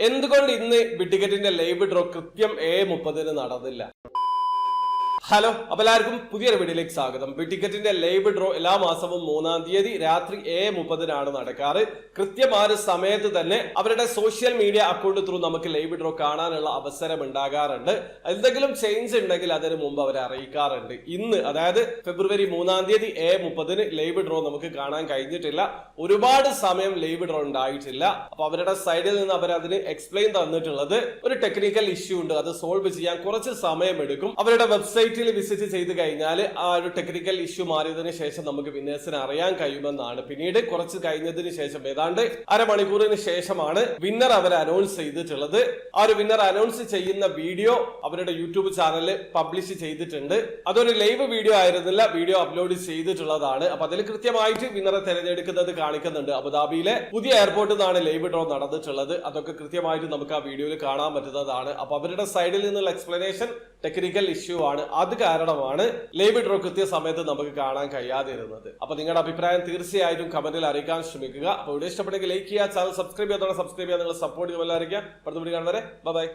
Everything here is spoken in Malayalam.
എന്തുകൊണ്ട് ഇന്ന് ബിഗ് ടിക്കറ്റിന്റെ ലൈവ് ഡ്രോ കൃത്യം 7:30 നടന്നില്ല? ഹലോ, അപ്പൊ എല്ലാവർക്കും പുതിയൊരു വീഡിയോയിലേക്ക് സ്വാഗതം. ബിഗ് ടിക്കറ്റിന്റെ ലൈവ് ഡ്രോ എല്ലാ മാസവും 3-ാം തീയതി രാത്രി 7:30 നടക്കാറ്. കൃത്യം ആ ഒരു സമയത്ത് തന്നെ അവരുടെ സോഷ്യൽ മീഡിയ അക്കൗണ്ട് ത്രൂ നമുക്ക് ലൈവ് ഡ്രോ കാണാനുള്ള അവസരം ഉണ്ടാകാറുണ്ട്. എന്തെങ്കിലും ചേഞ്ച് ഉണ്ടെങ്കിൽ അതിന് മുമ്പ് അവരെ അറിയിക്കാറുണ്ട്. ഇന്ന് അതായത് ഫെബ്രുവരി 3-ാം തീയതി 7:30 ലൈവ് ഡ്രോ നമുക്ക് കാണാൻ കഴിഞ്ഞിട്ടില്ല. ഒരുപാട് സമയം ലൈവ് ഡ്രോ ഉണ്ടായിട്ടില്ല. അപ്പൊ അവരുടെ സൈഡിൽ നിന്ന് അവർ അതിന് എക്സ്പ്ലെയിൻ തന്നിട്ടുള്ളത് ഒരു ടെക്നിക്കൽ ഇഷ്യൂ ഉണ്ട്, അത് സോൾവ് ചെയ്യാൻ കുറച്ച് സമയം എടുക്കും. അവരുടെ വെബ്സൈറ്റ് വിസിറ്റ് ചെയ്ത് കഴിഞ്ഞാൽ ആ ഒരു ടെക്നിക്കൽ ഇഷ്യൂ മാറിയതിനു ശേഷം നമുക്ക് വിന്നേഴ്സിനെ അറിയാൻ കഴിയുമെന്നാണ്. പിന്നീട് കുറച്ച് കഴിഞ്ഞതിന് ശേഷം ഏതാണ്ട് അരമണിക്കൂറിന് ശേഷമാണ് വിന്നർ അവർ അനൗൺസ് ചെയ്തിട്ടുള്ളത്. ആ ഒരു വിന്നർ അനൗൺസ് ചെയ്യുന്ന വീഡിയോ അവരുടെ യൂട്യൂബ് ചാനലിൽ പബ്ലിഷ് ചെയ്തിട്ടുണ്ട്. അതൊരു ലൈവ് വീഡിയോ ആയിരുന്നില്ല, വീഡിയോ അപ്ലോഡ് ചെയ്തിട്ടുള്ളതാണ്. അപ്പൊ അതിൽ കൃത്യമായിട്ട് വിന്നറെ തിരഞ്ഞെടുക്കുന്നത് കാണിക്കുന്നുണ്ട്. അബുദാബിയിലെ പുതിയ എയർപോർട്ടിൽ നിന്നാണ് ലൈവ് ഡ്രോ നടന്നിട്ടുള്ളത്. അതൊക്കെ കൃത്യമായിട്ട് നമുക്ക് ആ വീഡിയോയിൽ കാണാൻ പറ്റുന്നതാണ്. അപ്പൊ അവരുടെ സൈഡിൽ നിന്നുള്ള എക്സ്പ്ലനേഷൻ ടെക്നിക്കൽ ഇഷ്യൂ ആണ്, അത് കാരണമാണ് ലൈവ് ഡ്രോ കൃത്യസമയത്ത് നമുക്ക് കാണാൻ കഴിയാതിരുന്നത്. അപ്പൊ നിങ്ങളുടെ അഭിപ്രായം തീർച്ചയായിട്ടും കമന്റിൽ അറിയിക്കാൻ ശ്രമിക്കുക. അപ്പോൾ വീഡിയോ ഇഷ്ടപ്പെട്ടെങ്കിൽ ലൈക്ക് ചെയ്യുക, ചാനൽ സബ്സ്ക്രൈബ് ചെയ്യാതെ സബ്സ്ക്രൈബ് ചെയ്യാൻ നിങ്ങൾ സപ്പോർട്ട് ചെയ്യുക. അടുത്ത വീഡിയോ കാണുന്നവരെ ബൈ.